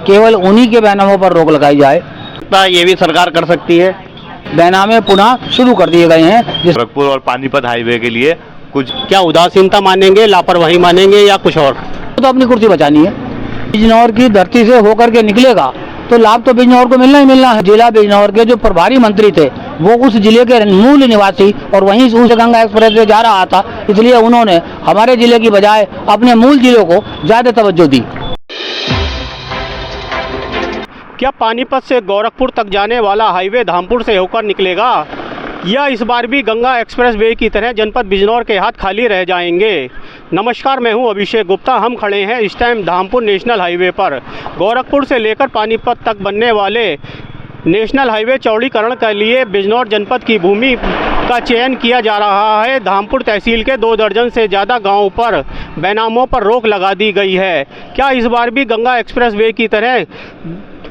केवल उन्हीं के बैनामों पर रोक लगाई जाए। ये भी सरकार कर सकती है। बैनामे पुनः शुरू कर दिए गए हैं। गोरखपुर और पानीपत हाईवे के लिए कुछ क्या उदासीनता मानेंगे, लापरवाही मानेंगे या कुछ और? तो अपनी कुर्सी बचानी है। बिजनौर की धरती से होकर के निकलेगा तो लाभ तो बिजनौर को मिलना ही मिलना है। जिला बिजनौर के जो प्रभारी मंत्री थे वो उस जिले के मूल निवासी और वहीं से गंगा एक्सप्रेस वे जा रहा था, इसलिए उन्होंने हमारे जिले की बजाय अपने मूल जिलों को ज्यादा तवज्जो दी। क्या पानीपत से गोरखपुर तक जाने वाला हाईवे धामपुर से होकर निकलेगा या इस बार भी गंगा एक्सप्रेस वे की तरह जनपद बिजनौर के हाथ खाली रह जाएंगे? नमस्कार, मैं हूं अभिषेक गुप्ता। हम खड़े हैं इस टाइम धामपुर नेशनल हाईवे पर। गोरखपुर से लेकर पानीपत तक बनने वाले नेशनल हाईवे चौड़ीकरण के लिए बिजनौर जनपद की भूमि का चयन किया जा रहा है। धामपुर तहसील के 2 दर्जन से ज़्यादा गाँवों पर बैनामों पर रोक लगा दी गई है। क्या इस बार भी गंगा एक्सप्रेस वे की तरह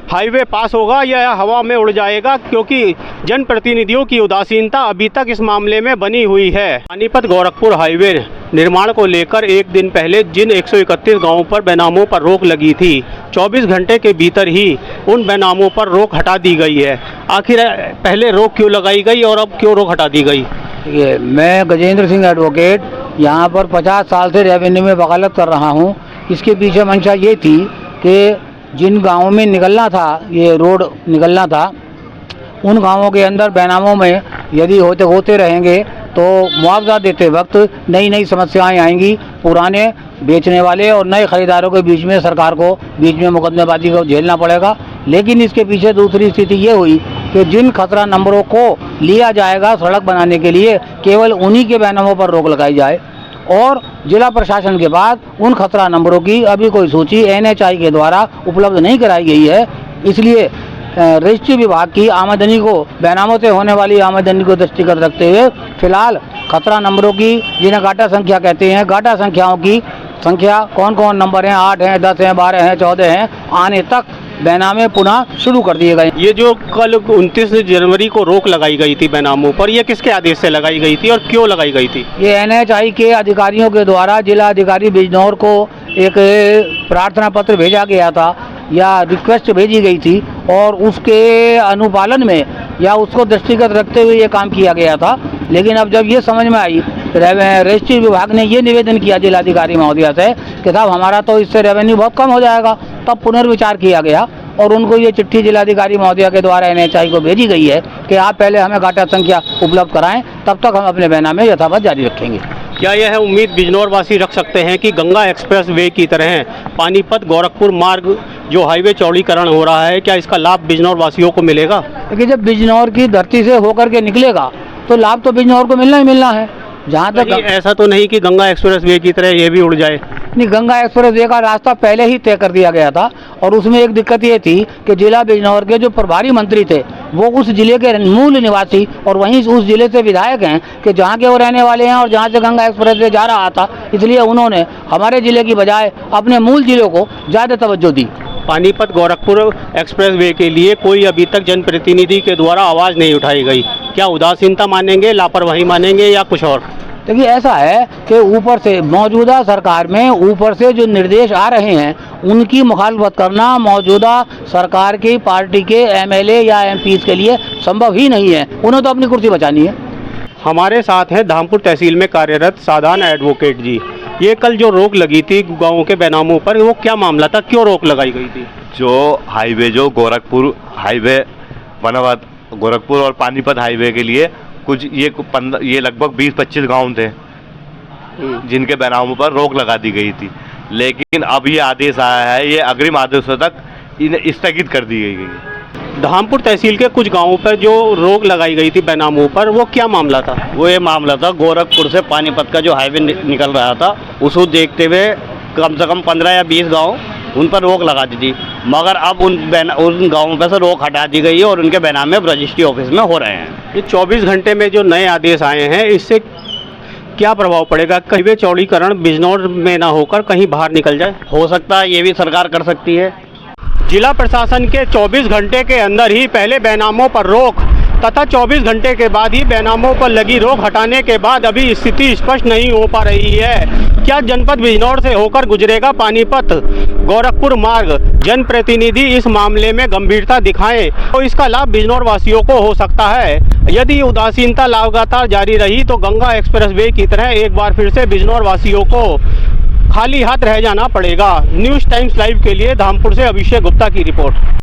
हाईवे पास होगा या हवा में उड़ जाएगा? क्योंकि जनप्रतिनिधियों की उदासीनता अभी तक इस मामले में बनी हुई है। पानीपत गोरखपुर हाईवे निर्माण को लेकर एक दिन पहले जिन 131 गांवों पर बैनामों पर रोक लगी थी, 24 घंटे के भीतर ही उन बैनामों पर रोक हटा दी गई है। आखिर पहले रोक क्यों लगाई गई और अब क्यों रोक हटा दी गई? ये मैं गजेंद्र सिंह एडवोकेट यहाँ पर 50 साल से रेवेन्यू में वकालत कर रहा हूँ। इसके पीछे मंशा ये थी कि जिन गांवों में निकलना था, ये रोड निकलना था, उन गांवों के अंदर बैनामों में यदि होते रहेंगे तो मुआवजा देते वक्त नई नई समस्याएं आएंगी। पुराने बेचने वाले और नए खरीदारों के बीच में सरकार को बीच में मुकदमेबाजी को झेलना पड़ेगा। लेकिन इसके पीछे दूसरी स्थिति ये हुई कि जिन खतरा नंबरों को लिया जाएगा सड़क बनाने के लिए, केवल उन्हीं के बैनामों पर रोक लगाई जाए और जिला प्रशासन के बाद उन खतरा नंबरों की अभी कोई सूची NHI के द्वारा उपलब्ध नहीं कराई गई है। इसलिए रजिस्ट्री विभाग की आमदनी को, बैनामों से होने वाली आमदनी को दृष्टिगत रखते हुए फिलहाल खतरा नंबरों की, जिन्हें गाटा संख्या कहते हैं, गाटा संख्याओं की संख्या कौन कौन नंबर हैं, 8 हैं, 10 हैं, 12 हैं, 14 हैं, आने तक बैनामे पुनः शुरू कर दिए गए। ये जो कल 29 जनवरी को रोक लगाई गई थी बैनामों पर, यह किसके आदेश से लगाई गई थी और क्यों लगाई गई थी? ये NHI के अधिकारियों के द्वारा जिला अधिकारी बिजनौर को एक प्रार्थना पत्र भेजा गया था या रिक्वेस्ट भेजी गई थी और उसके अनुपालन में या उसको दृष्टिगत रखते हुए ये काम किया गया था। लेकिन अब जब ये समझ में आई, रजिस्ट्री विभाग ने ये निवेदन किया जिलाधिकारी महोदया से कि साहब हमारा तो इससे रेवेन्यू बहुत कम हो जाएगा, तब पुनर्विचार किया गया और उनको ये चिट्ठी जिलाधिकारी महोदया के द्वारा NHI को भेजी गई है कि आप पहले हमें गाटा संख्या उपलब्ध कराएं, तब तक हम अपने बैनामे यथावत जारी रखेंगे। क्या यह उम्मीद बिजनौर वासी रख सकते हैं कि गंगा एक्सप्रेस वे की तरह पानीपत गोरखपुर मार्ग जो हाईवे चौड़ीकरण हो रहा है, क्या इसका लाभ बिजनौर वासियों को मिलेगा? क्योंकि जब बिजनौर की धरती से होकर के निकलेगा तो लाभ तो बिजनौर को मिलना ही मिलना है। जहाँ तक ऐसा तो नहीं कि गंगा एक्सप्रेस वे की तरह ये भी उड़ जाए। नहीं, गंगा एक्सप्रेस वे का रास्ता पहले ही तय कर दिया गया था और उसमें एक दिक्कत ये थी कि जिला बिजनौर के जो प्रभारी मंत्री थे वो उस जिले के मूल निवासी और वहीं उस जिले से विधायक हैं कि जहाँ के वो रहने वाले हैं और जहाँ से गंगा एक्सप्रेस वे जा रहा था, इसलिए उन्होंने हमारे जिले की बजाय अपने मूल जिलों को ज़्यादा तवज्जो दी। पानीपत गोरखपुर एक्सप्रेस वे के लिए कोई अभी तक जनप्रतिनिधि के द्वारा आवाज़ नहीं उठाई गई। क्या उदासीनता मानेंगे, लापरवाही मानेंगे या कुछ और? देखिए, ऐसा है कि ऊपर से मौजूदा सरकार में ऊपर से जो निर्देश आ रहे हैं उनकी मुखालफत करना मौजूदा सरकार की पार्टी के MLA या MPs के लिए संभव ही नहीं है। उन्हें तो अपनी कुर्सी बचानी है। हमारे साथ हैं धामपुर तहसील में कार्यरत साधारण एडवोकेट जी। ये कल जो रोक लगी थी गाँवों के बैनामों पर, वो क्या मामला था, क्यों रोक लगाई गई थी? जो हाईवे, जो गोरखपुर हाईवे बना हुआ, गोरखपुर और पानीपत हाईवे के लिए कुछ ये लगभग 20-25 गांव थे जिनके बैनामों पर रोक लगा दी गई थी। लेकिन अब ये आदेश आया है, ये अग्रिम आदेशों तक स्थगित कर दी गई है। धामपुर तहसील के कुछ गांवों पर जो रोक लगाई गई थी बैनामों पर, वो क्या मामला था? वो ये मामला था, गोरखपुर से पानीपत का जो हाईवे निकल रहा था उसको देखते हुए कम से कम 15 या 20 गांव उन पर रोक लगा दी थी। मगर अब उन गाँवों पर से रोक हटा दी गई है और उनके बैनामे रजिस्ट्री ऑफिस में हो रहे हैं। ये 24 घंटे में जो नए आदेश आए हैं, इससे क्या प्रभाव पड़ेगा? हाईवे चौड़ीकरण बिजनौर में ना होकर कहीं बाहर निकल जाए? हो सकता है, ये भी सरकार कर सकती है। जिला प्रशासन के 24 घंटे के अंदर ही पहले बैनामों पर रोक तथा 24 घंटे के बाद ही बैनामों पर लगी रोक हटाने के बाद अभी स्थिति स्पष्ट नहीं हो पा रही है। क्या जनपद बिजनौर से होकर गुजरेगा पानीपत गोरखपुर मार्ग? जनप्रतिनिधि इस मामले में गंभीरता दिखाएं तो इसका लाभ बिजनौर वासियों को हो सकता है। यदि उदासीनता लगातार जारी रही तो गंगा एक्सप्रेसवे की तरह एक बार फिर से बिजनौर वासियों को खाली हाथ रह जाना पड़ेगा। न्यूज़ टाइम्स लाइव के लिए धामपुर से अभिषेक गुप्ता की रिपोर्ट।